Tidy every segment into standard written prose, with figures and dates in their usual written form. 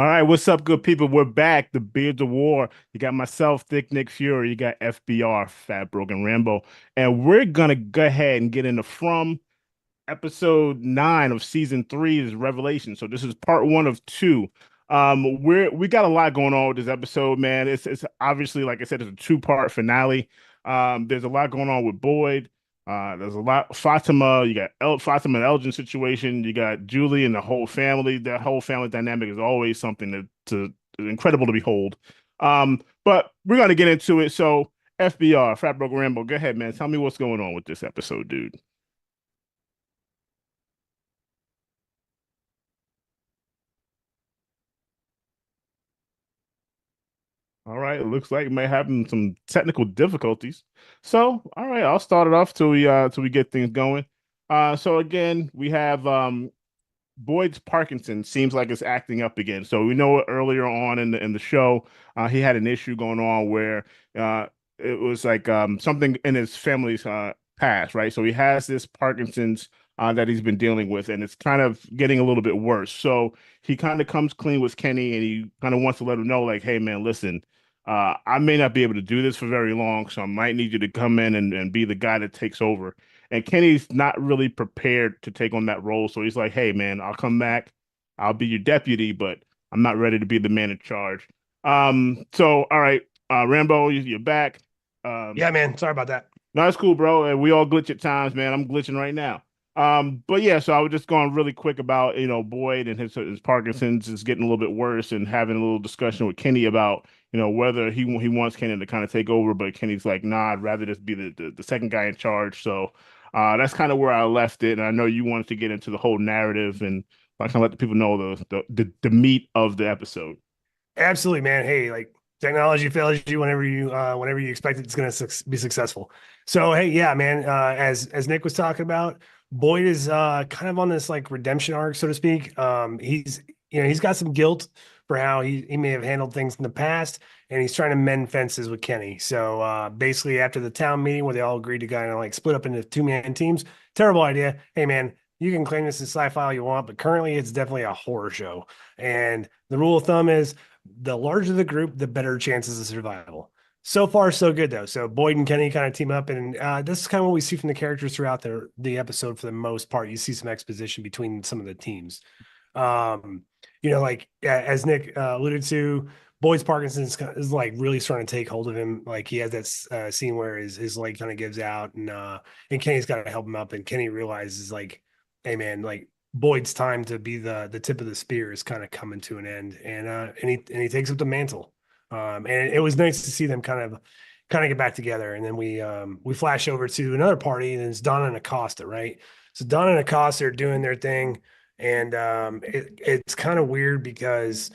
All right, what's up, good people? We're back. The Beards of War. You got myself, Thick Nick Fury. You got FBR, Fat Broken Rambo. And we're gonna go ahead and get into from episode 9 of season 3 is Revelation. So this is part 1 of 2. We got a lot going on with this episode, man. It's obviously, like I said, it's a two-part finale. There's a lot going on with Boyd. There's a lot Fatima, you got Fatima and Elgin situation, you got Julie and the whole family. That whole family dynamic is always something to incredible to behold. But we're gonna get into it. So FBR, Fat Broken Rambo, go ahead, man. Tell me what's going on with this episode, dude. All right, it looks like it may have some technical difficulties. So, all right, I'll start it off till we get things going. So again, we have Boyd's Parkinson seems like it's acting up again. So we know earlier on in the show, he had an issue going on where uh, it was like something in his family's past, right? So he has this Parkinson's that he's been dealing with, and it's kind of getting a little bit worse. So he kind of comes clean with Kenny, and he kind of wants to let him know, like, hey, man, listen. I may not be able to do this for very long, so I might need you to come in and be the guy that takes over. And Kenny's not really prepared to take on that role. So he's like, hey, man, I'll come back. I'll be your deputy, but I'm not ready to be the man in charge. So, all right, Rambo, you're back. Yeah, man. Sorry about that. No, that's cool, bro. And we all glitch at times, man. I'm glitching right now. But yeah, so I was just going really quick about, Boyd and his Parkinson's is getting a little bit worse and having a little discussion with Kenny about, whether he wants Kenny to kind of take over, but Kenny's like, nah, I'd rather just be the second guy in charge. So that's kind of where I left it. And I know you wanted to get into the whole narrative and I kind of let the people know the meat of the episode. Absolutely, man. Hey, like technology fails you whenever you expect it's going to be successful. So, hey, yeah, man. As Nick was talking about, Boyd is kind of on this like redemption arc, so to speak. He's got some guilt for how he may have handled things in the past, and he's trying to mend fences with Kenny. So basically, after the town meeting where they all agreed to kind of like split up into two-man teams, terrible idea. Hey, man. You can claim this as sci-fi all you want, but currently it's definitely a horror show. And the rule of thumb is the larger the group, the better chances of survival. So far, so good though. So Boyd and Kenny kind of team up, and this is kind of what we see from the characters throughout the episode. For the most part, you see some exposition between some of the teams. Um, like as Nick alluded to, Boyd's Parkinson's is like really starting to take hold of him. Like he has that scene where his leg kind of gives out, and Kenny's got to help him up, and Kenny realizes like, hey man, like Boyd's time to be the tip of the spear is kind of coming to an end, and he takes up the mantle. And it was nice to see them kind of get back together. And then we flash over to another party, and it's Donna and Acosta, right? So Donna and Acosta are doing their thing, and it's kind of weird because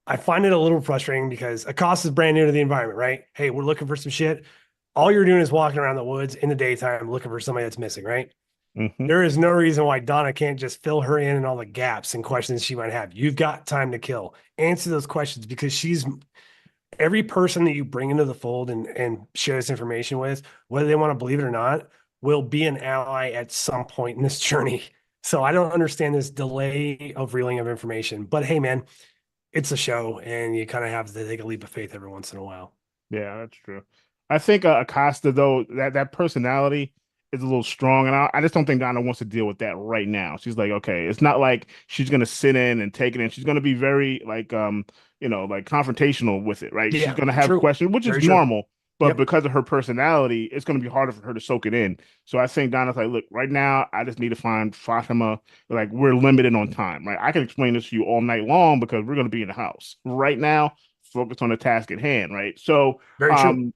I find it a little frustrating because Acosta's brand new to the environment, right? Hey, we're looking for some shit. All you're doing is walking around the woods in the daytime looking for somebody that's missing, right? Hmm. There is no reason why Donna can't just fill her in and all the gaps and questions she might have. You've got time to kill. Answer those questions because she's every person that you bring into the fold and share this information with, whether they want to believe it or not, will be an ally at some point in this journey. So I don't understand this delay of reeling of information. But hey, man, it's a show and you kind of have to take a leap of faith every once in a while. Yeah, that's true. I think Acosta though that personality is a little strong, and I just don't think Donna wants to deal with that right now. She's like, okay, it's not like she's gonna sit in and take it in. She's gonna be very like like confrontational with it, right? She's Yeah, gonna have true. questions, which is Very true. normal, but Yep. because of her personality, it's gonna be harder for her to soak it in. So I think Donna's like, look, right now, I just need to find Fatima. Like we're limited on time, right? I can explain this to you all night long because we're gonna be in the house right now. Focus on the task at hand, right? So Very true. um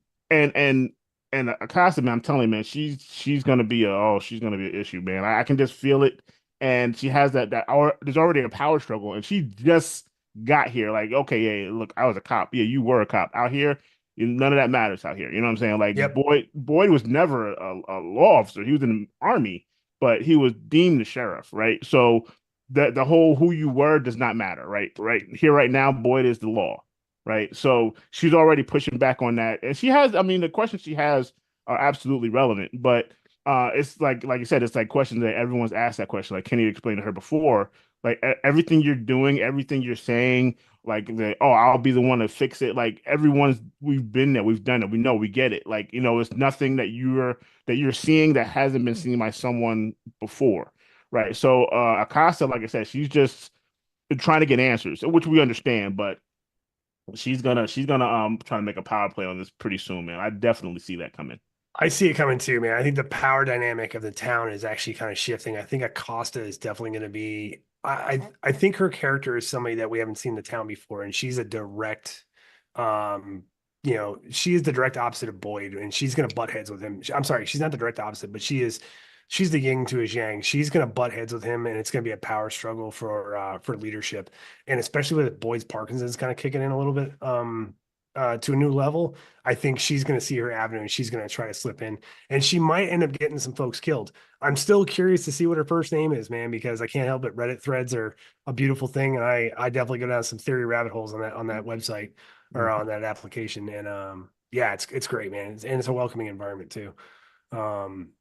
and Acosta, man, I'm telling you, man, she's gonna be an issue, man. I can just feel it, and she has there's already a power struggle, and she just got here. Like, okay, yeah, look, I was a cop. Yeah, you were a cop out here. None of that matters out here. You know what I'm saying? Like, Yep. Boyd was never a law officer. He was in the army, but he was deemed the sheriff, right? So the whole who you were does not matter, right? Right here, right now, Boyd is the law, right? So she's already pushing back on that, and she has. I mean, the questions she has are absolutely relevant, but it's like you said, it's like questions that everyone's asked that question. Like Kenny explained to her before. Like everything you're doing, everything you're saying, like oh, I'll be the one to fix it. Like we've been there, we've done it, we know, we get it. Like, it's nothing that you're seeing that hasn't been seen by someone before, right? So Acosta, like I said, she's just trying to get answers, which we understand, but she's gonna try to make a power play on this pretty soon, man. I definitely see that coming. I see it coming too, man. I think the power dynamic of the town is actually kind of shifting. I think Acosta is definitely going to be. I think her character is somebody that we haven't seen in the town before, and she's a direct, um, she is the direct opposite of Boyd, and she's going to butt heads with him. I'm sorry, she's not the direct opposite, but she is. She's the yin to his yang. She's going to butt heads with him, and it's going to be a power struggle for leadership, and especially with Boyd's Parkinson's kind of kicking in a little bit. To a new level, I think she's going to see her avenue and she's going to try to slip in, and she might end up getting some folks killed. I'm still curious to see what her first name is, man, because I can't help it. Reddit threads are a beautiful thing, and I definitely go down some theory rabbit holes on that website or Mhm. on that application, and yeah, it's great, man, and it's a welcoming environment too.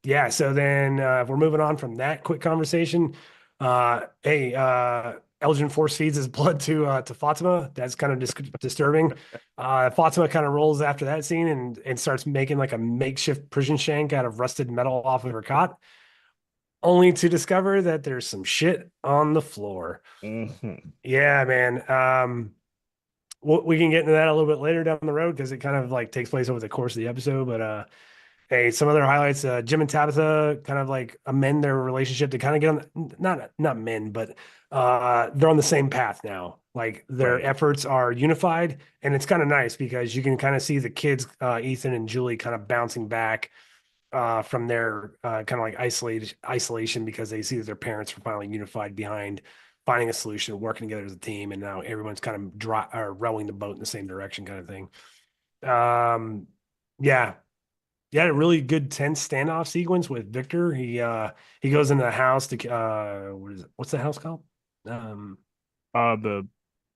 Yeah, so then if we're moving on from that quick conversation, hey, Elgin force feeds his blood to Fatima. That's kind of disturbing. Fatima kind of rolls after that scene and starts making like a makeshift prison shank out of rusted metal off of her cot, only to discover that there's some shit on the floor. Mhm. Yeah, man. We can get into that a little bit later down the road because it kind of like takes place over the course of the episode. But hey, some other highlights: Jim and Tabitha kind of like amend their relationship to kind of get on not mend, but they're on the same path now. Like their Right. efforts are unified, and it's kind of nice because you can kind of see the kids, Ethan and Julie, kind of bouncing back from their kind of like isolation because they see that their parents are finally unified behind finding a solution, working together as a team, and now everyone's kind of rowing the boat in the same direction, kind of thing. Um, yeah, yeah, a really good tense standoff sequence with Victor. He goes into the house to what's the house called? Um, The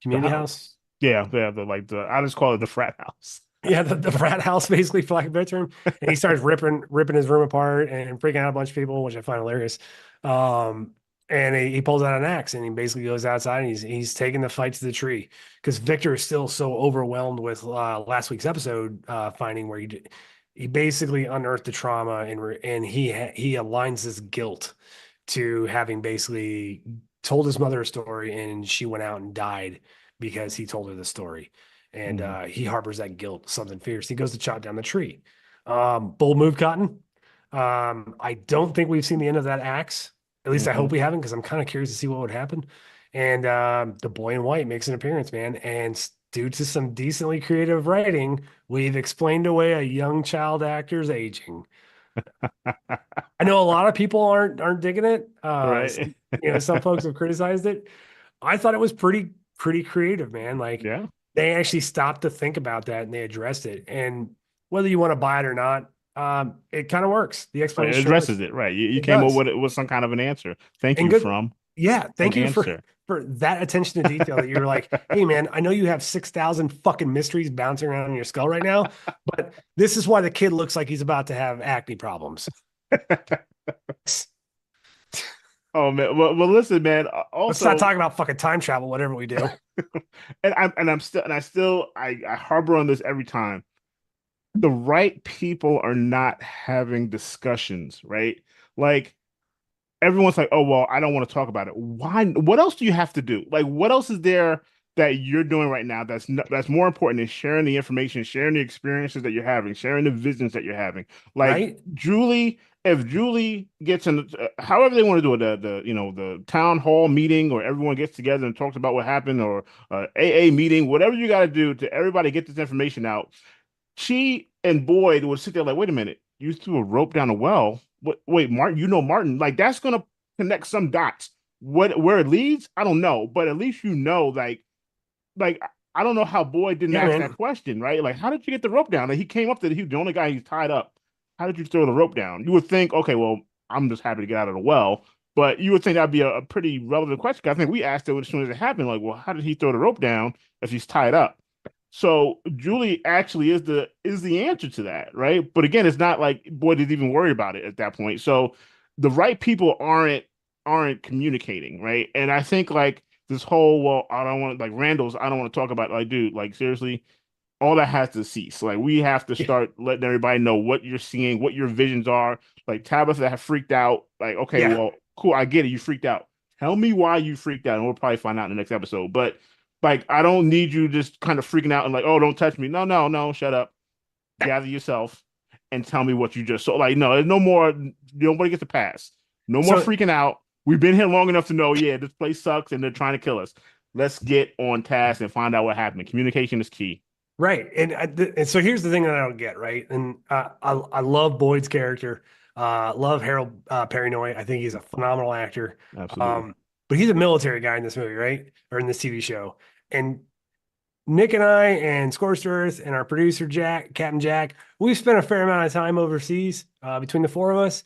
Community house. house. Yeah, yeah, I just call it the frat house. Yeah, the frat house basically for lack of a better term. And he starts ripping his room apart and freaking out a bunch of people, which I find hilarious. Um, and he pulls out an axe and he basically goes outside and he's taking the fight to the tree because Victor is still so overwhelmed with last week's episode finding where he basically unearthed the trauma and he aligns his guilt to having basically told his mother a story and she went out and died because he told her the story. And Mhm. he harbors that guilt, something fierce. He goes to chop down the tree. Bold move, Cotton. I don't think we've seen the end of that axe. At least I hope Mhm. we haven't, because I'm kind of curious to see what would happen. And the boy in white makes an appearance, man. And due to some decently creative writing, we've explained away a young child actor's aging. I know a lot of people aren't digging it. Right. Some folks have criticized it. I thought it was pretty creative, man. Like Yeah. they actually stopped to think about that and they addressed it. And whether you want to buy it or not, it kind of works. The Right. It explanation addresses works. it. Right. You It came up does. with some kind of an answer. Thank And you good. from Yeah, an thank you answer. for that attention to detail that you're like, hey man, I know you have 6,000 fucking mysteries bouncing around in your skull right now, but this is why the kid looks like he's about to have acne problems. Oh man. Well, listen, man. Let's not Also, talk about fucking time travel, whatever we do. I harbor on this every time. The right people are not having discussions, right? Like everyone's like, oh, well, I don't want to talk about it. Why? What else do you have to do? Like, what else is there that you're doing right now that's more important than sharing the information, sharing the experiences that you're having, sharing the visions that you're having? Like Right? if Julie gets in, however they want to do it, the town hall meeting, or everyone gets together and talks about what happened, or AA meeting, whatever you got to do to everybody get this information out. She and Boyd would sit there like, wait a minute, you threw a rope down a well. Wait, Martin, Martin. Like that's gonna connect some dots. Where it leads, I don't know, but at least like I don't know how Boyd didn't Yeah, ask that man. question, right? Like, how did you get the rope down? Like, he came up to he the only guy he's tied up. How did you throw the rope down? You would think, okay, well, I'm just happy to get out of the well. But you would think that'd be a pretty relevant question. I think we asked it as soon as it happened, like, well, how did he throw the rope down if he's tied up? So Julie actually is the answer to that, right? But again, it's not like Boyd is even worried about it at that point. So the right people aren't. aren't communicating, right? And I think like this whole, well, I don't want like Randall's, I don't want to talk about, like, dude, like seriously, all that has to cease. Like we have to Yeah. start letting everybody know what you're seeing, what your visions are. Like Tabitha have freaked out. Like, okay, Yeah. well, cool, I get it. You freaked out. Tell me why you freaked out, and we'll probably find out in the next episode. But like, I don't need you just kind of freaking out and like, oh, don't touch me. No, no, no, shut up. Gather yourself and tell me what you just saw. Like, no, there's no more. Nobody gets a pass. No more So freaking out. We've been here long enough to know, yeah, this place sucks and they're trying to kill us. Let's get on task and find out what happened. Communication is key. right, and so here's the thing that I don't get, right, and I love Boyd's character, love Harold Perrineau. I think he's a phenomenal actor, Absolutely. but he's a military guy in this movie, right, or in this TV show, and Nick and I and Scorched Earth and our producer Jack, Captain Jack, we've spent a fair amount of time overseas between the four of us,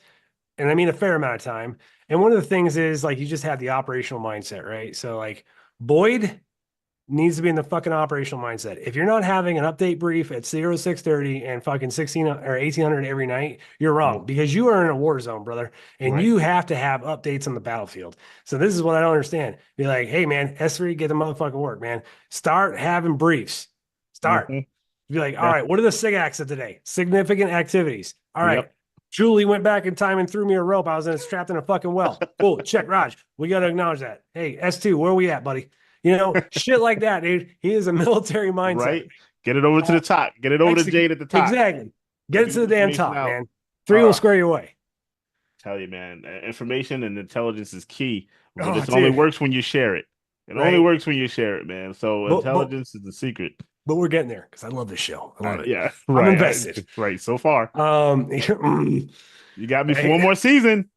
and I mean a fair amount of time. And one of the things is like you just have the operational mindset, right? So like Boyd needs to be in the fucking operational mindset. If you're not having an update brief at 0630 and fucking 16 or 1800 every night, you're wrong Nope. because you are in a war zone, brother, and Right. you have to have updates on the battlefield. So this is what I don't understand. Be like, hey man, S3, get the motherfucking work, man. Start having briefs. Start. Mm-hmm. Be like, all Yeah. right, what are the SIG acts of today? Significant activities. All right. Yep. Julie went back in time and threw me a rope. I was strapped in a fucking well. Cool. Check, Raj. We got to acknowledge that. Hey, S2, where are we at, buddy? Shit like that, dude. He is a military mindset. Right. Get it over to the top. Get it over to Execute. Jade at the top. Exactly. Get it Get to the the damn information top, out. man. Three will square you away. Tell you, man, information and intelligence is key, but Oh, it only dude. works when you share it. It only Right. works when you share it, man. So But but intelligence is the secret. but we're getting there because I love this show. I love it. Yeah, I'm right. invested. Right. So far, you got me for one more season.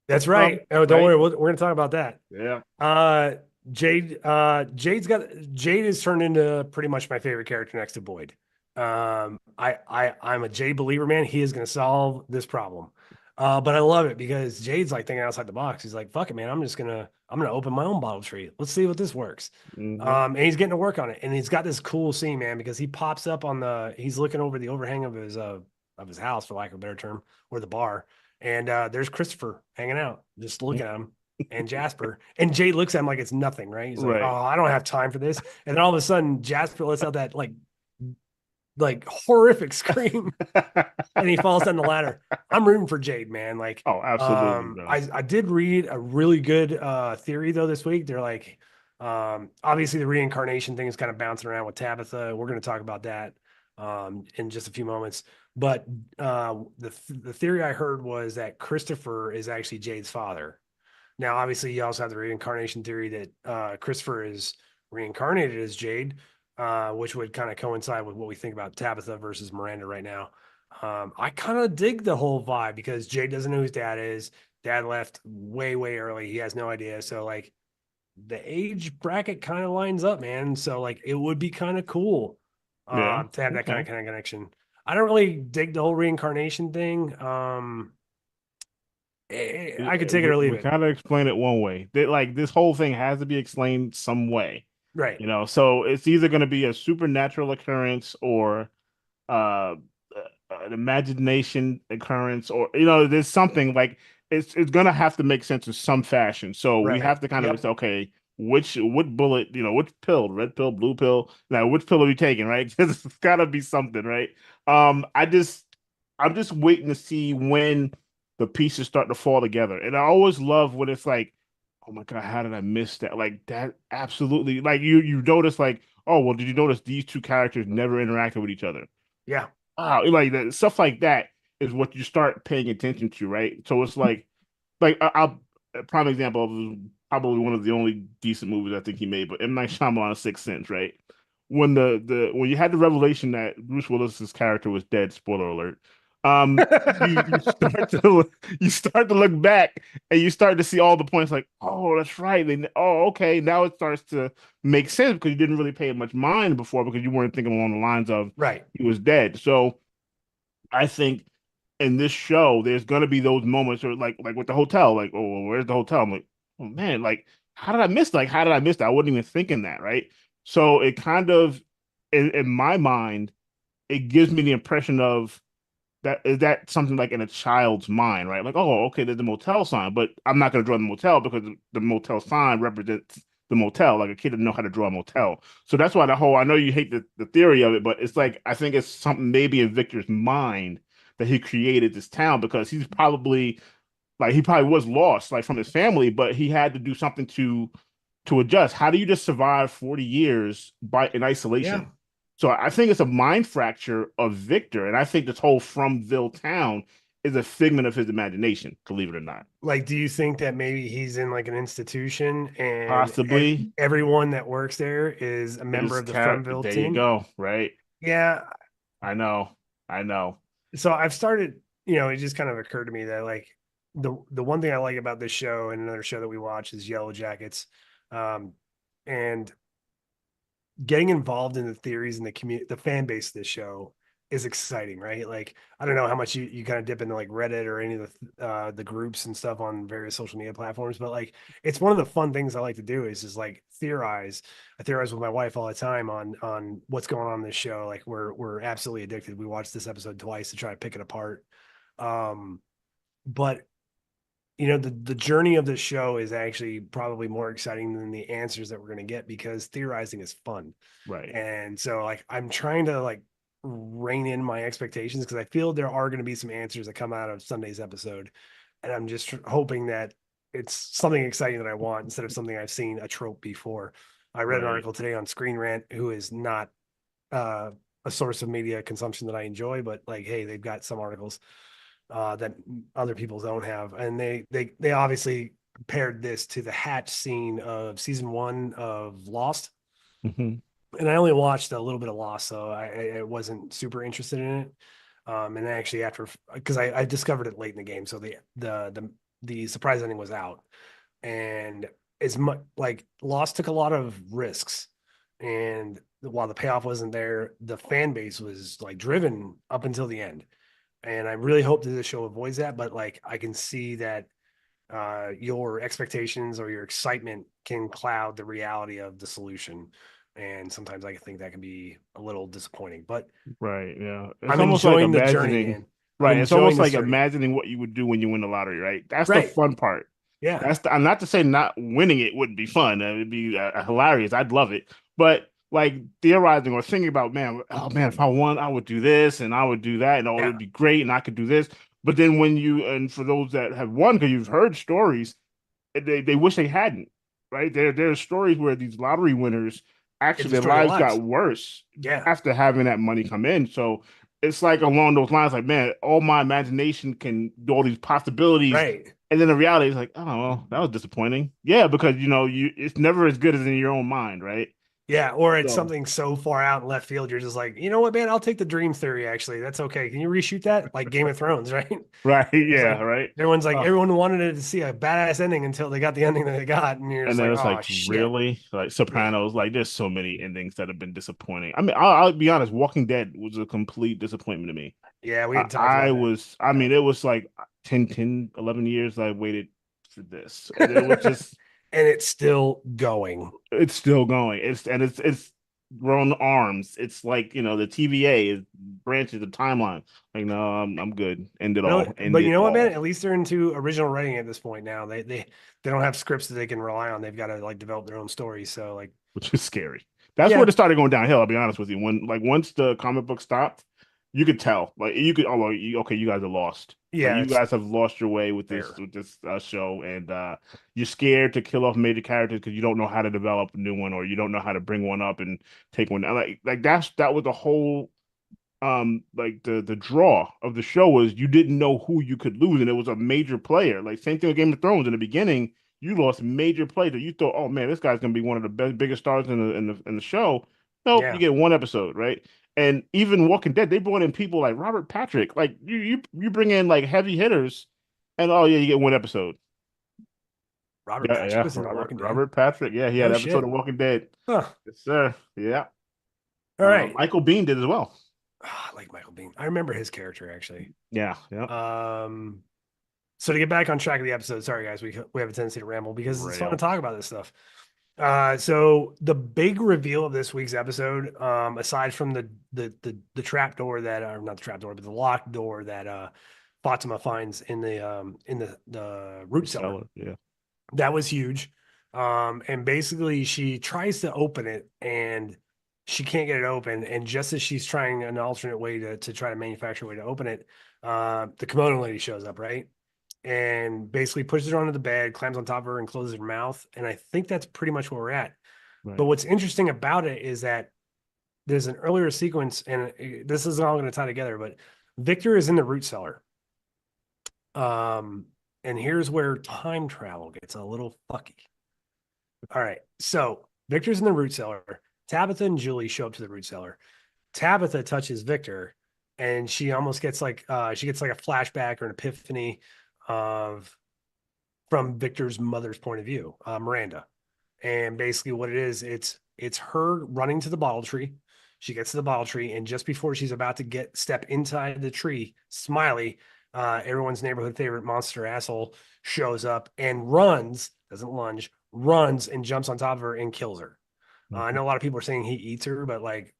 That's right. Oh, don't Right? worry. We're gonna talk about that. Yeah. Uh, Jade has turned into pretty much my favorite character next to Boyd. I'm a Jade believer, man. He is going to solve this problem. But I love it because Jade's like thinking outside the box. He's like, fuck it, man. I'm gonna open my own bottle tree. Let's see what this works. Hmm. And he's getting to work on it. And he's got this cool scene, man, because he pops up he's looking over the overhang of his house, for lack of a better term, or the bar. And there's Christopher hanging out, just looking at him, and Jasper. And Jade looks at him like it's nothing, right? He's like, oh, Right. I don't have time for this. And then all of a sudden, Jasper lets out that like horrific scream and he falls down the ladder. I'm rooting for Jade, man. Like, Oh, absolutely, bro. I did read a really good theory though this week. They're like, obviously the reincarnation thing is kind of bouncing around with Tabitha. We're going to talk about that in just a few moments. But the theory I heard was that Christopher is actually Jade's father. Now, obviously, you also have the reincarnation theory that Christopher is reincarnated as Jade, which would kind of coincide with what we think about Tabitha versus Miranda right now. I kind of dig the whole vibe because Jade doesn't know who his dad is. Dad left way, way early. He has no idea. So, like, the age bracket kind of lines up, man. So, like, it would be kind of cool Yeah. to have that kind Okay. of connection. I don't really dig the whole reincarnation thing. I could take it or leave We it. kind of explain it one way. Like this whole thing has to be explained some way. Right. So it's either going to be a supernatural occurrence or uh an imagination occurrence, or there's something like it's gonna have to make sense in some fashion. So we Right. have to kind of Yep. say, okay, what bullet, which pill, red pill, blue pill, now which pill are we taking, right? Because it's gotta be something, right? I'm just waiting to see when the pieces start to fall together. And I always love when it's like, oh my God, how did I miss that? Like that absolutely, like you notice like, oh well, did you notice these two characters never interacted with each other? Yeah. Wow, like that stuff like that is what you start paying attention to, right? So it's I'll a prime example of probably one of the only decent movies I think he made, but M. Night Shyamalan's Sixth Sense, right? When you had the revelation that Bruce Willis's character was dead, spoiler alert, you start to look back and you start to see all the points like, oh, that's right. Okay, now it starts to make sense because you didn't really pay much mind before because you weren't thinking along the lines of Right. he was dead. So I think in this show, there's gonna be those moments or like with the hotel, like, oh, well, where's the hotel? I'm like, oh man, like how did I miss that? I wasn't even thinking that, right? So it kind of in my mind, it gives me the impression of that is that something like in a child's mind, right? Like, oh, okay, there's the motel sign, but I'm not going to draw the motel because the motel sign represents the motel. Like a kid doesn't know how to draw a motel. So that's why the whole, I know you hate the theory of it, but it's like, I think it's something maybe in Victor's mind that he created this town because he's probably like, he probably was lost like from his family, but he had to do something to adjust. How do you just survive 40 years by in Yeah. isolation? So I think it's a mind fracture of Victor, and I think this whole Fromville town is a figment of his imagination, believe it or not. Like, do you think that maybe he's in like an institution and Possibly everyone that works there is a member is of the cat. Fromville There you team? go. Right. Yeah. I know. I know. So I've started, it just kind of occurred to me that like the one thing I like about this show and another show that we watch is Yellow Jackets. And getting involved in the theories and the fan base of this show is exciting, right? Like, I don't know how much you kind of dip into like Reddit or any of the groups and stuff on various social media platforms, but like it's one of the fun things I like to do is just like theorize. I theorize with my wife all the time on what's going on in this show. Like we're absolutely addicted. We watched this episode twice to try to pick it apart. Um, but the journey of this show is actually probably more exciting than the answers that we're going to get because theorizing is fun. Right. And so like I'm trying to like rein in my expectations because I feel there are going to be some answers that come out of Sunday's episode. And I'm just hoping that it's something exciting that I want instead of something I've seen a trope before. I read an Right. article today on Screen Rant, who is not uh, a source of media consumption that I enjoy, but like, hey, they've got some articles that other people don't have, and they obviously compared this to the hatch scene of season 1 of Lost. Hmm. And I only watched a little bit of Lost, so I wasn't super interested in it. And actually, after because I discovered it late in the game, so the surprise ending was out, and as much like Lost took a lot of risks, and while the payoff wasn't there, the fan base was like driven up until the end, and I really hope that the show avoids that. But like, I can see that your expectations or your excitement can cloud the reality of the solution. And sometimes I think that can be a little disappointing, but Right. Yeah. It's I'm almost like enjoying the journey, imagining, man. I'm right. It's enjoying almost this like journey. imagining what you would do when you win the lottery, right? That's the Right. fun part. Yeah. That's I'm not to say not winning it wouldn't be fun. It'd be hilarious. I'd love it. But like theorizing or thinking about, man, oh man, if I won, I would do this and I would do that, and oh, Yeah. it'd be great, and I could do this. But then when you and for those that have won, because you've heard stories, they wish they hadn't, right? There's stories where these lottery winners It actually their destroyed their lives got lives. worse Yeah. after having that money come in. So it's like along those lines, like, man, all my imagination can do all these possibilities. Right. And then the reality is like, oh, well, that was disappointing. Yeah, because you it's never as good as in your own mind, right? Yeah. Or it's So something so far out in left field. You're just like, you know what, man? I'll take the dream theory. Actually, that's okay. Can you reshoot that? Like Game of Thrones, right? right, It's yeah, like right. everyone's like, Uh, everyone wanted to see a badass ending until they got the ending that they got. And you're and just then like, it's oh, like, shit. really? Like Yeah. Sopranos, like there's so many endings that have been disappointing. I mean, I'll be honest, Walking Dead was a complete disappointment to me. Yeah. We I, had talked I about that. was, I mean, it was like 11 years I waited for this. And it was just, And it's still going. it's still going. It's grown arms. It's like, the TVA is branches the timeline. Like, no, I'm good. End it all. End But you it know what, man? all. At least they're into original writing at this point now. They don't have scripts that they can rely on. They've got to like develop their own stories. So like, Which is scary. That's where yeah, it started going downhill. I'll be honest with you. When like once the comic book stopped, you could tell. Like you could, oh, well, okay, you guys are lost. Like yeah, you it's guys have lost your way with this fair. show, and you're scared to kill off major characters because you don't know how to develop a new one, or you don't know how to bring one up and take one down. Like that was the whole like the draw of the show was you didn't know who you could lose, and it was a major player. Like same thing with Game of Thrones in the beginning, you lost major player. You thought, oh man, this guy's gonna be one of the biggest stars in the show. Nope, you Yeah, get one episode, right? And even Walking Dead, they brought in people like Robert Patrick. Like you bring in like heavy hitters, and oh yeah, you get one episode. Robert Yeah, Patrick yeah, was in The Walking Dead. Robert Patrick. Yeah, he had No an episode shit. of Walking Dead. Huh. Yes, sir. Yeah. All right. Michael Bean did as well. Ah, I like Michael Bean. I remember his character actually. Yeah, yeah. Um, so to get back on track of the episode, sorry guys, we have a tendency to ramble because it's fun to Rail. talk about this stuff. So the big reveal of this week's episode, aside from the trap door that, or not the trap door, but the locked door that Fatima finds in the root cellar, Seller, yeah. that was huge. And basically she tries to open it and she can't get it open. And just as she's trying an alternate way to try to manufacture a way to open it, the kimono lady shows up, right? And basically pushes her onto the bed, climbs on top of her, and closes her mouth. And I think that's pretty much where we're at. But Right. what's interesting about it is that there's an earlier sequence, and this is all going to tie together. But Victor is in the root cellar, and here's where time travel gets a little fucky. All right, so Victor's in the root cellar. Tabitha and Julie show up to the root cellar. Tabitha touches Victor, and she almost gets like she gets like a flashback or an epiphany of from Victor's mother's point of view, Miranda. And basically, what it is, it's her running to the bottle tree. She gets to the bottle tree, and just before she's about to get step inside the tree, Smiley, everyone's neighborhood favorite monster asshole, shows up and runs, doesn't lunge, runs and jumps on top of her and kills her. I Mhm. know a lot of people are saying he eats her, but like,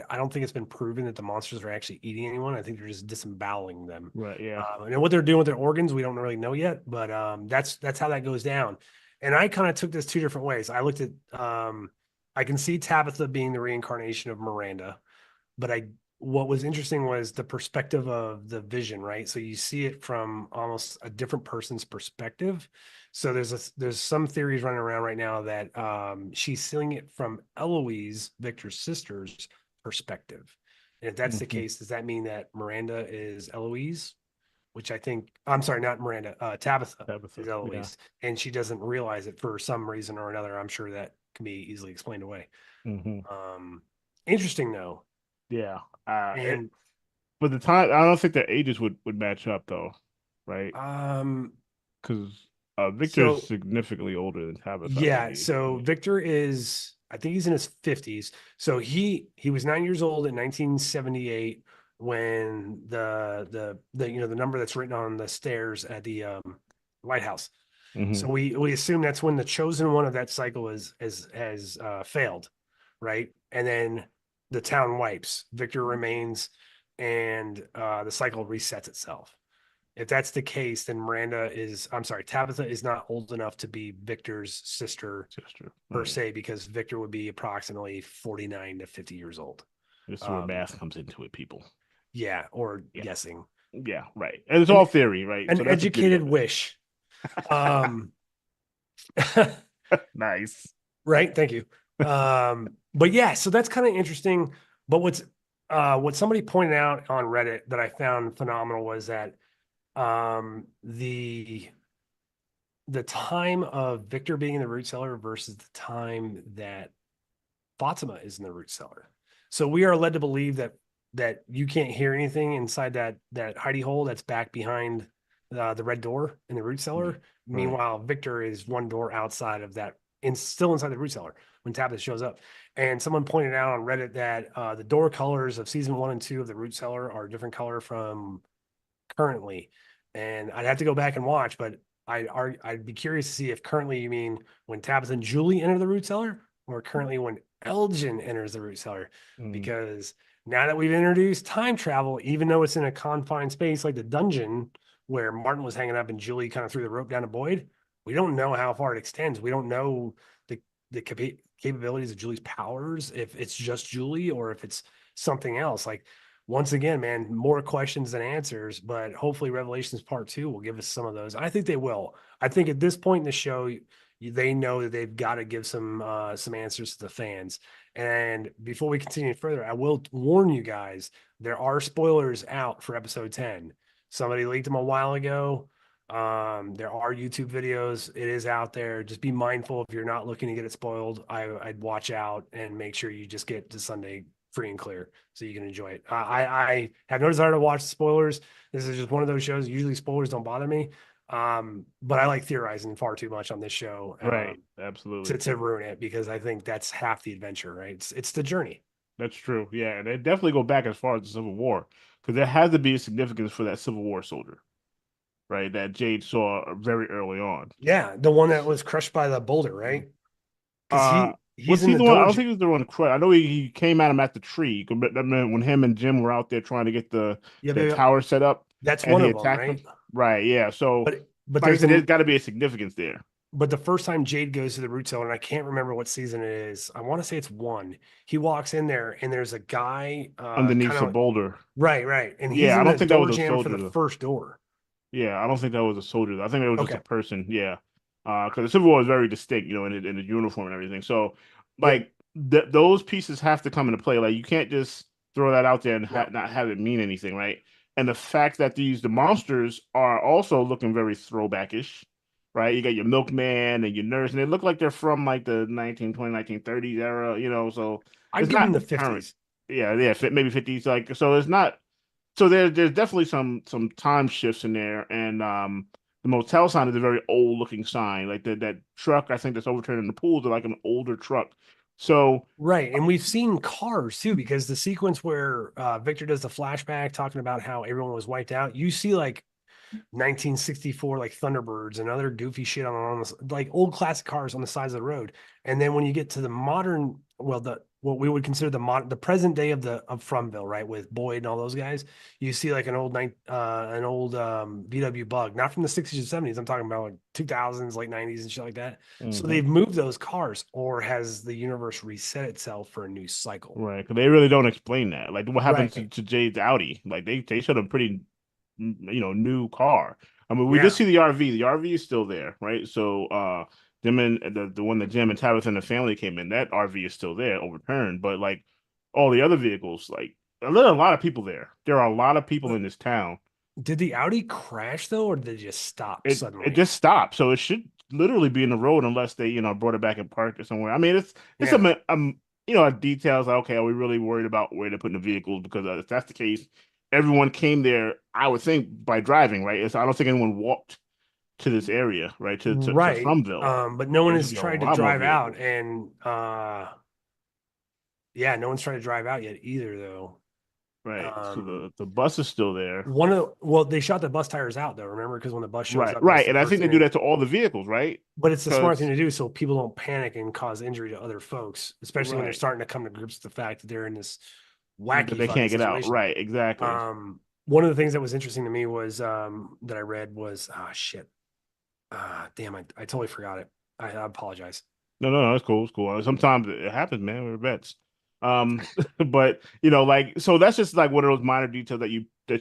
I don't think it's been proven that the monsters are actually eating anyone. I think they're just disemboweling them. Right, yeah. And what they're doing with their organs, we don't really know yet, but that's how that goes down. And I kind of took this two different ways. I looked at, I can see Tabitha being the reincarnation of Miranda, but what was interesting was the perspective of the vision, right? So you see it from almost a different person's perspective. So there's some theories running around right now that she's seeing it from Eloise, Victor's sister's perspective. And if that's the Mhm. case, does that mean that Miranda is Eloise? Which I think, I'm sorry, not Miranda, Tabitha Tabitha, is yeah. Eloise, and she doesn't realize it for some reason or another. I'm sure that can be easily explained away. Hmm. Um, Interesting though, Yeah. and But the time, I don't think their ages would match up though, right? um, Because Victor is so significantly older than Tabitha, I yeah, believe. so Right. Victor is, I think he's in his 50s. So he was 9 years old in 1978 when the the number that's written on the stairs at the lighthouse. Hmm. So we assume that's when the chosen one of that cycle has failed, right? And then the town wipes. Victor remains, and the cycle resets itself. If that's the case, then I'm sorry, Tabitha is not old enough to be Victor's sister Sister. per Right. se, because Victor would be approximately 49 to 50 years old. This is where Um, math comes into it, people. yeah, or Yeah. guessing. Yeah. Right. And it's An all theory, right? an So that's the beauty educated of it. wish. Um, Nice. right, thank you. But yeah, so that's kind of interesting. But what somebody pointed out on Reddit that I found phenomenal was that the time of Victor being in the root cellar versus the time that Fatima is in the root cellar. So we are led to believe that you can't hear anything inside that hidey hole that's back behind the red door in the root Yeah. cellar. Right. Meanwhile, Victor is one door outside of that, and still inside the root cellar when Tabitha shows up. And someone pointed out on Reddit that the door colors of season 1 and 2 of the root cellar are a different color from currently. And I'd have to go back and watch, but I'd be curious to see if currently you mean when Tabitha and Julie enter the root cellar, or currently when Elgin enters the root cellar. Mm. Because now that we've introduced time travel, even though it's in a confined space like the dungeon where Martin was hanging up and Julie kind of threw the rope down to Boyd, we don't know how far it extends. We don't know the capabilities of Julie's powers, if it's just Julie or if it's something else. Like, once again, man, more questions than answers, but hopefully Revelations Part 2 will give us some of those. I think they will. I think at this point in the show, they know that they've got to give some answers to the fans. And before we continue further, I will warn you guys, there are spoilers out for episode 10. Somebody leaked them a while ago. There are YouTube videos. It is out there. Just be mindful if you're not looking to get it spoiled. I'd watch out and make sure you just get to Sunday free and clear so you can enjoy it. I have no desire to watch spoilers. This is just one of those shows. Usually spoilers don't bother me. But I like theorizing far too much on this show Right. to Absolutely. ruin it, because I think that's half the adventure, right? It's the journey. That's true. Yeah, and they definitely go back as far as the Civil War because there has to be a significance for that Civil War soldier, right? That Jade saw very early on. Yeah, the one that was crushed by the boulder, right? because Was he's in he the the one? I don't dojo. think he was the one. I know he came at him at the tree when him and Jim were out there trying to get Yeah, the but tower set up, that's and one he of them, attacked him. right? Right. Yeah. So, But like I there's said, there's an got to be a significance there. but the first time Jade goes to the root zone, and I can't remember what season it is. I want to say it's one. He walks in there, and there's a guy, kind Underneath the of boulder. right, and he's Yeah, I in don't the think that door was a jam for soldier the though. first door. Yeah, I don't think that was a soldier. I think it was just a Okay. person. Yeah, because the Civil War is very distinct, in the uniform and everything. So, Yep. like those pieces have to come into play. Like you can't just throw that out there and Yeah. not have it mean anything, right? And the fact that the monsters are also looking very throwbackish, right? You got your milkman and your nurse, and they look like they're from like the 1920s, 1930s era, So I'd it's give him not the current. 50s. Yeah, yeah, maybe 50s. Like so, it's not so there's definitely some time shifts in there, and the motel sign is a very old looking sign. Like that truck I think that's overturned in the pool is like an older truck. So Right. And we've seen cars too, because the sequence where Victor does the flashback talking about how everyone was wiped out, you see like 1964 like Thunderbirds and other goofy shit on this, like old classic cars on the sides of the road. And then when you get to the modern, well, the what we would consider the present day of Fromville, right, with Boyd and all those guys, you see like an old VW Bug, not from the 60s or 70s. I'm talking about like 2000s, late 90s and shit like that. So mhm, they've moved those cars, or has the universe reset itself for a new cycle? right, because they really don't explain that. Like what happened Right. to Jade's Audi? Like they showed a pretty new car. I mean, we did Yeah. see the RV. The RV is still there, right? So Jim and the one that Jim and Tabitha and the family came in, that RV is still there, overturned. But like all the other vehicles, like there are a lot of people there. There are a lot of people in this town. Did the Audi crash though, or did it just stop It suddenly? just stopped, so it should literally be in the road unless they brought it back and parked it somewhere. I mean, it's Yeah. details like, okay, are we really worried about where they're putting the vehicles? Because if that's the case, everyone came there, I would think, by driving, right? I don't think anyone walked to this area, right? To Right. Fromville. But no So one there should has be a tried to lot more drive out, vehicles. and yeah, no one's tried to drive out yet either though. Right. So Um, the bus is still there. well, they shot the bus tires out though, remember? Because when the bus shows Right, up, that's right. the And I first think thing they do that to all the vehicles, right? but it's the smart thing Because to do so people don't panic and cause injury to other folks, especially when they're right, starting to come to grips with the fact that they're in this that wacky they fucking can't get out. situation. Right, exactly. One of the things that was interesting to me was that I read was shit. Damn, I totally forgot it. I apologize. No, it's cool. It's cool. Sometimes it happens, man. We're vets. But like, so that's just like one of those minor details that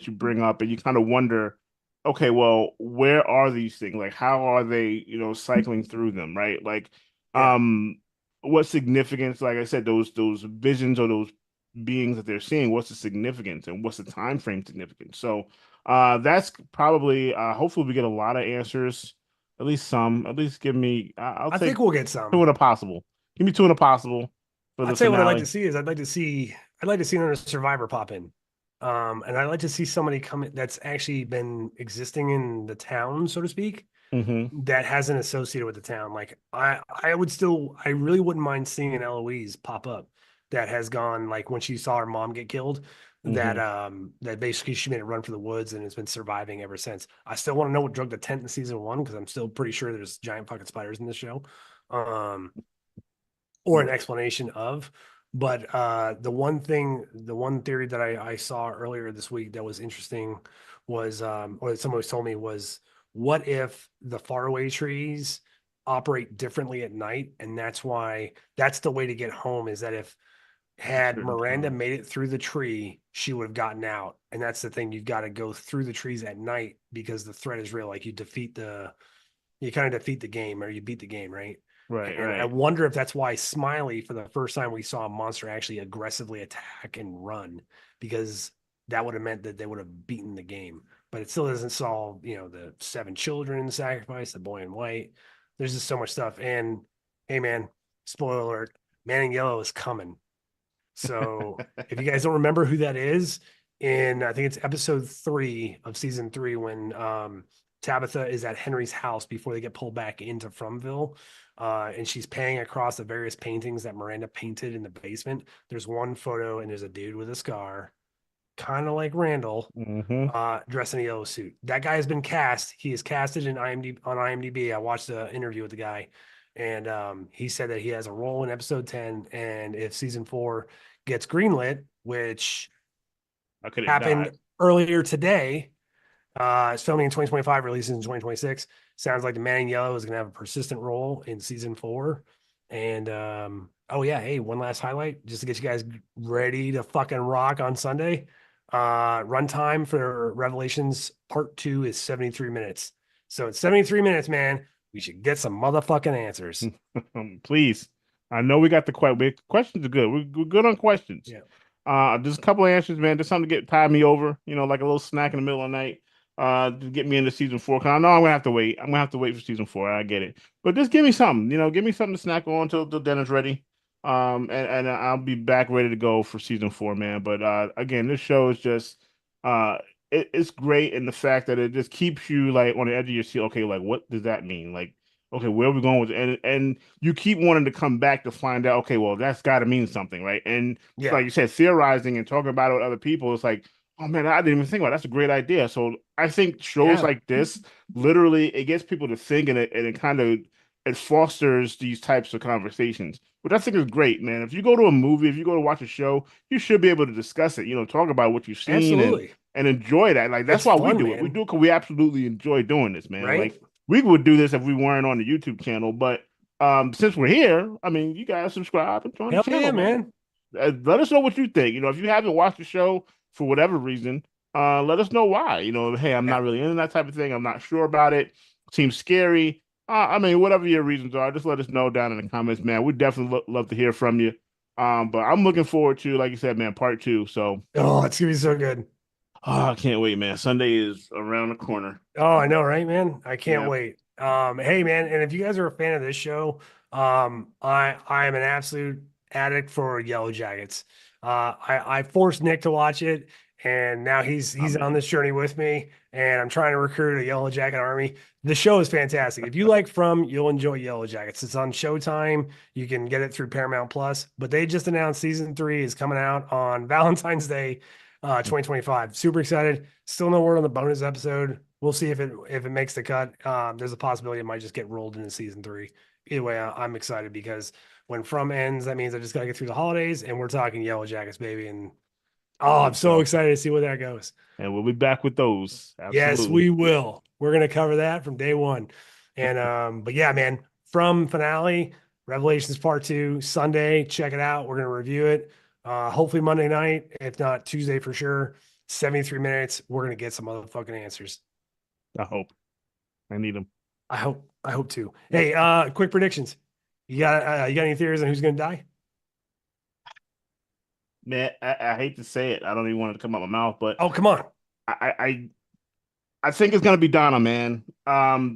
you bring up, and you kind of wonder, okay, well, where are these things? Like, how are they, cycling through them, right? Like, Yeah. um, what significance? Like I said, those visions or those beings that they're seeing, what's the significance and what's the time frame significance? So, that's probably hopefully we get a lot of answers, at least some. At least give me, I'll I think take we'll get two some. and a possible. Give me two and a possible for I'll the tell you what I'd like to finale. see is I'd like to see another survivor pop in. And I'd like to see somebody come in that's actually been existing in the town, so to speak, Hmm. that hasn't associated with the town. Like I really wouldn't mind seeing an Eloise pop up that has gone like when she saw her mom get killed, Hmm. that basically she made a run for the woods and has been surviving ever since. I still want to know what drug the tent in season one, because I'm still pretty sure there's giant fucking spiders in this show. Um, or an Right. explanation of. But the one theory that I saw earlier this week that was interesting was, or someone was told me was, what if the faraway trees operate differently at night, and that's the way to get home, is that if At had certain Miranda times. made it through the tree, she would have gotten out. And that's the thing, you've got to go through the trees at night because the threat is real. Like you kind of defeat the game, or you beat the game, right? Right, And I right. wonder if that's why Smiley, for the first time, we saw a monster actually aggressively attack and run, because that would have meant that they would have beaten the game. But it still doesn't solve, the seven children in the sacrifice, the boy in white. There's just so much stuff. And hey, man, spoiler alert, Man in Yellow is coming. So if you guys don't remember who that is, in I think it's episode 3 of season 3, when Tabitha is at Henry's house before they get pulled back into Fromville, and she's panning across the various paintings that Miranda painted in the basement. There's one photo, and there's a dude with a scar, kind of like Randall, Hmm. dressed in a yellow suit. That guy has been cast. He is casted in IMDb on IMDb. I watched the interview with the guy, and he said that he has a role in episode 10, and if season 4 gets greenlit, which I could have died. happened earlier today, it's filming in 2025, releases in 2026. Sounds like the Man in Yellow is going to have a persistent role in season 4. And oh yeah, hey, one last highlight just to get you guys ready to fucking rock on Sunday. Runtime for Revelations Part 2 is 73 minutes. So it's 73 minutes, man. We should get some motherfucking answers. Please. I know we got the questions are good. We're good on questions. Yeah. Just a couple of answers, man. Just something to get tide me over, like a little snack in the middle of the night. To get me into season 4. Cause I know I'm gonna have to wait. I'm gonna have to wait for season 4. I get it. But just give me something, give me something to snack on until dinner's ready. And I'll be back ready to go for season 4, man. But again, this show is just it's great in the fact that it just keeps you like on the edge of your seat. Okay, like what does that mean? Like, okay, where are we going with it? And you keep wanting to come back to find out, okay, well, that's gotta mean something, right? And Yeah. like you said, theorizing and talking about it with other people, it's like, oh man, I didn't even think about it. That's a great idea. So I think shows Yeah. like this literally it gets people to think and it kind of it fosters these types of conversations, which I think is great, man. If you go to a movie, if you go to watch a show, you should be able to discuss it, talk about what you've seen Absolutely. and enjoy that. Like that's It's why we fun, do it. We man. do it because we absolutely enjoy doing this, man. Right? Like we would do this if we weren't on the YouTube channel, but since we're here, I mean, you guys subscribe and join the Hell yeah, channel, man. man. Let us know what you think. If you haven't watched the show for whatever reason, let us know why. Hey, I'm Yeah. not really into that type of thing. I'm not sure about it. Seems scary. I mean, whatever your reasons are, just let us know down in the comments, man. We'd definitely love to hear from you. But I'm looking forward to, like you said, man, part 2. So, Oh, it's gonna be so good. I can't wait, man. Sunday is around the corner. Oh, I know, right, man? I can't Yeah. wait. Hey, man, and if you guys are a fan of this show, I am an absolute addict for Yellow Jackets. I forced Nick to watch it, and now he's I'm on in. this journey with me, and I'm trying to recruit a Yellow Jacket army. The show is fantastic. If you like From, you'll enjoy Yellow Jackets. It's on Showtime. You can get it through Paramount Plus, but they just announced season 3 is coming out on Valentine's Day, 2025. Super excited. Still no word on the bonus episode. We'll see if it makes the cut. There's a possibility it might just get rolled into season 3. Either way, I'm excited because when From ends, that means I just got to get through the holidays, and we're talking Yellow Jackets, baby. And oh, I'm Let's so go. excited to see where that goes. And we'll be back with those. Yes, Absolutely. we will. We're gonna cover that from day one. And but yeah, man, From finale, Revelations Part 2, Sunday. Check it out. We're gonna review it. Hopefully Monday night, if not Tuesday for sure. 73 minutes. We're gonna get some motherfucking answers. I hope. I need them. I hope to. Hey, quick predictions. You got any theories on who's gonna die? Man, I hate to say it. I don't even want it to come out my mouth, but Oh, come on. I, I I think it's gonna be Donna, man.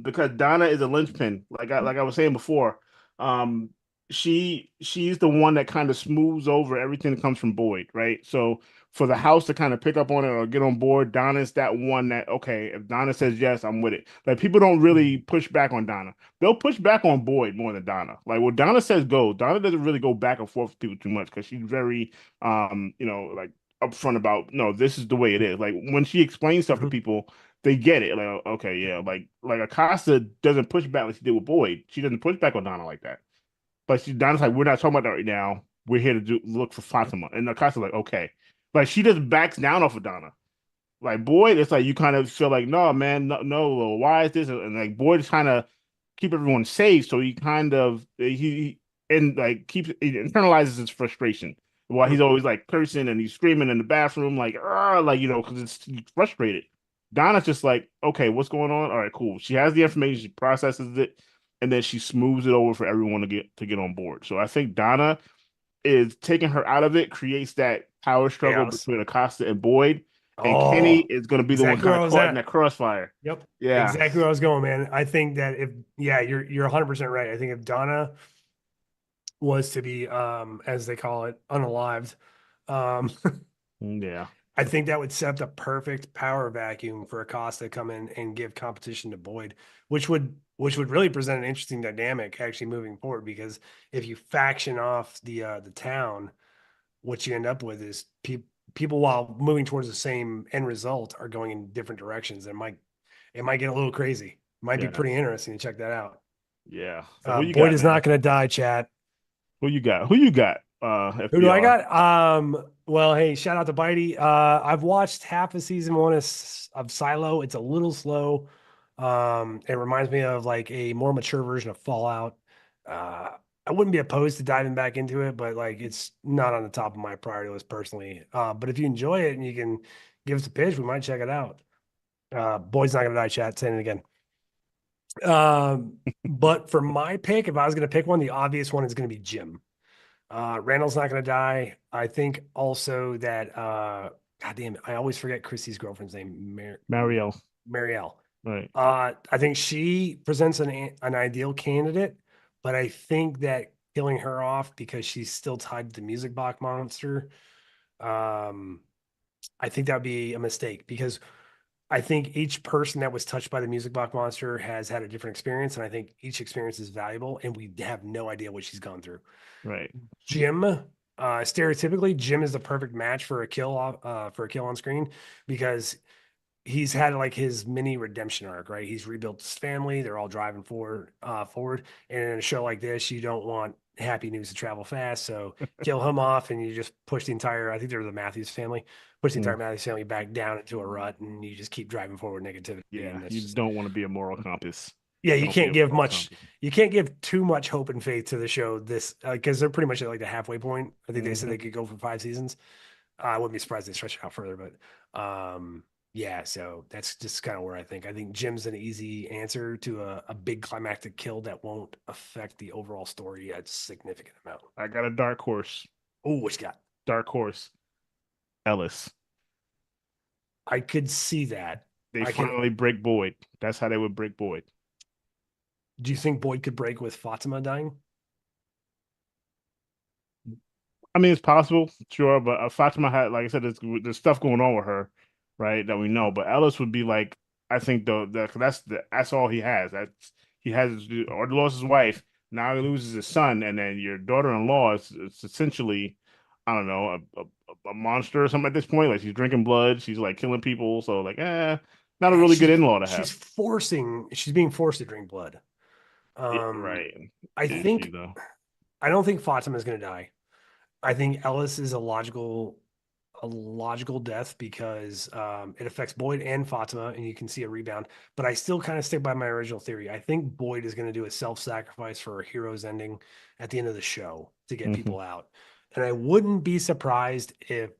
Because Donna is a linchpin. Like I was saying before. Um, she's the one that kind of smooths over everything that comes from Boyd, right? So for the house to kind of pick up on it or get on board, Donna's that one that okay, if Donna says yes, I'm with it. Like people don't really push back on Donna. They'll push back on Boyd more than Donna. Like when Donna says go, Donna doesn't really go back and forth with people too much because she's very like upfront about no, this is the way it is. Like when she explains stuff to Mhm. people they get it. Like, okay, yeah, like Acosta doesn't push back like she did with Boyd. She doesn't push back on Donna like that. But Donna's like, we're not talking about that right now. We're here to look for Fatima. And Acosta's like, okay. Like she just backs down off of Donna. Like Boyd, it's like you kind of feel like, no, man, no, why is this? And like Boyd is trying to keep everyone safe, so he kind of and like he internalizes his frustration while he's always like cursing and he's screaming in the bathroom, like like because he's frustrated. Donna's just like, okay, what's going on? All right, cool. She has the information, she processes it, and then she smooths it over for everyone to get on board. So I think Donna is taking her out of it, creates that power struggle Chaos. between Acosta and Boyd, and Kenny Oh, is going to be the one exactly kind where of I was caught in at. that crossfire. Yep. Yeah, Exactly where I was going, man. I think that if yeah, you're 100% right. I think if Donna was to be as they call it, unalived, um yeah, I think that would set the perfect power vacuum for Acosta to come in and give competition to Boyd, which would really present an interesting dynamic actually moving forward because if you faction off the town, what you end up with is people while moving towards the same end result are going in different directions. It might get a little crazy. Might be yeah. pretty interesting to check that out. Yeah. So who you Boyd got, is man? not going to die, chat. Who you got? Who you got? Who do I FBR. got? Well, hey, shout out to Bitey. I've watched half of season one of Silo. It's a little slow. It reminds me of like a more mature version of Fallout. Uh, I wouldn't be opposed to diving back into it, but like it's not on the top of my priority list personally. But if you enjoy it and you can give us a pitch, we might check it out. Boyd's not gonna die, chat. Saying it again. But for my pick, if I was gonna pick one, the obvious one is gonna be Jim. Randall's not going to die. I think also that, God damn it, I always forget Christy's girlfriend's name, Marielle. Marielle. Right. I think she presents an ideal candidate, but I think that killing her off because she's still tied to the music box monster, um, I think that would be a mistake because I think each person that was touched by the music box monster has had a different experience, and I think each experience is valuable, and we have no idea what she's gone through. Right. Jim, stereotypically, Jim is the perfect match for a for a kill on screen because he's had like his mini redemption arc, right? He's rebuilt his family. They're all driving forward. And in a show like this, you don't want happy news to travel fast. So kill him off and you just push the entire, I think they're the Matthews family, push the Mm. entire Matthews family back down into a rut and you just keep driving forward negativity. Yeah. And that's You just, don't want to be a moral compass. yeah, Don't be a moral compass. you can't give too much hope and faith to the show this, because they're pretty much at like the halfway point. I think they said Hmm. they could go for 5 seasons. I wouldn't be surprised they stretch it out further, but yeah, so that's just kind of where I think Jim's an easy answer to a big climactic kill that won't affect the overall story a significant amount. I got a dark horse. Oh, what you got? Dark horse. Ellis. I could see that. They I can. finally break Boyd. That's how they would break Boyd. Do you think Boyd could break with Fatima dying? I mean, it's possible, sure, but Fatima had, like I said, there's stuff going on with her, right, that we know. But Ellis would be like, I think that's all he has. That's he has or lost his wife. Now he loses his son, and then your daughter-in-law is it's essentially, I don't know, a monster or something at this point. Like she's drinking blood, she's like killing people. So like, not a Yeah, really good in-law to have. she's being forced to drink blood. Yeah, Um, right. I Is she think though? I don't think Fatima's going to die. I think Ellis is a logical death because it affects Boyd and Fatima, and you can see a rebound. But I still kind of stick by my original theory. I think Boyd is going to do a self-sacrifice for a hero's ending at the end of the show to get Hmm. people out. And I wouldn't be surprised if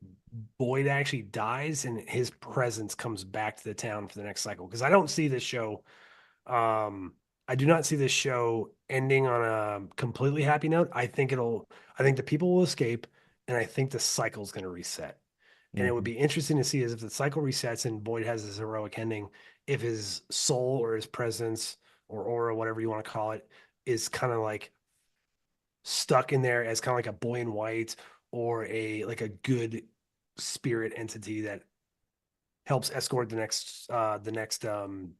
Boyd actually dies and his presence comes back to the town for the next cycle. Because I don't see this show I do not see this show ending on a completely happy note. I think the people will escape, and I think the cycle is going to reset. And it would Hmm. be interesting to see is if the cycle resets and Boyd has this heroic ending, if his soul or his presence or aura, whatever you want to call it, is kind of like stuck in there as kind of like a boy in white or a good spirit entity that helps escort the next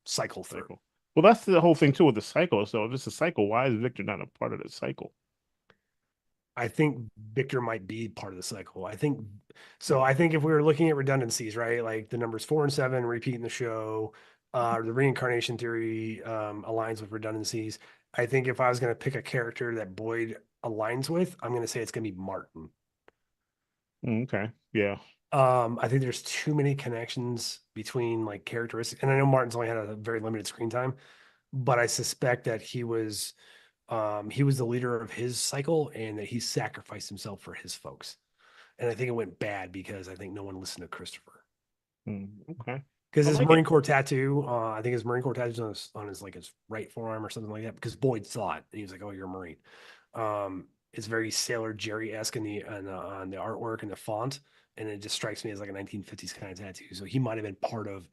cycle through. Cycle. Well, that's the whole thing too with the cycle. So if it's a cycle, why is Victor not a part of the cycle? I think Victor might be part of the cycle. I think so. I think if we were looking at redundancies, right, like the numbers 4 and 7 repeating the show, the reincarnation theory aligns with redundancies. I think if I was going to pick a character that Boyd aligns with, I'm going to say it's going to be Martin. Okay. Yeah. I think there's too many connections between like characteristics, and I know Martin's only had a very limited screen time, but I suspect that he was the leader of his cycle and that he sacrificed himself for his folks. And I think it went bad because I think no one listened to Christopher. Okay. Because I his like it. Marine Corps tattoo, I think his Marine Corps tattoo is on his like his right forearm or something like that. Because Boyd saw it and he was like, "Oh, you're a Marine." It's very Sailor Jerry esque in on the artwork and the font, and it just strikes me as like a 1950s kind of tattoo. So he might have been part of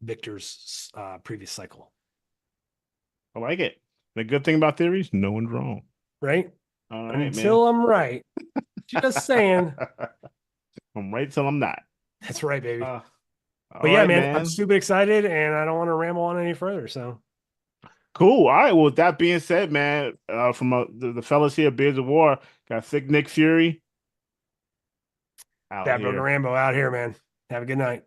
Victor's previous cycle, I like it. The good thing about theories, no one's wrong. right? All right, man. Until I'm right. Just saying. I'm right till I'm not. That's right, baby. Uh, all But yeah, right, man, I'm man. super excited and I don't want to ramble on any further. So Cool. All right. Well, with that being said, man, from the fellas here, Beards of War, got Thick Nick Fury out Fat Burger here. Rambo out here, man. Have a good night.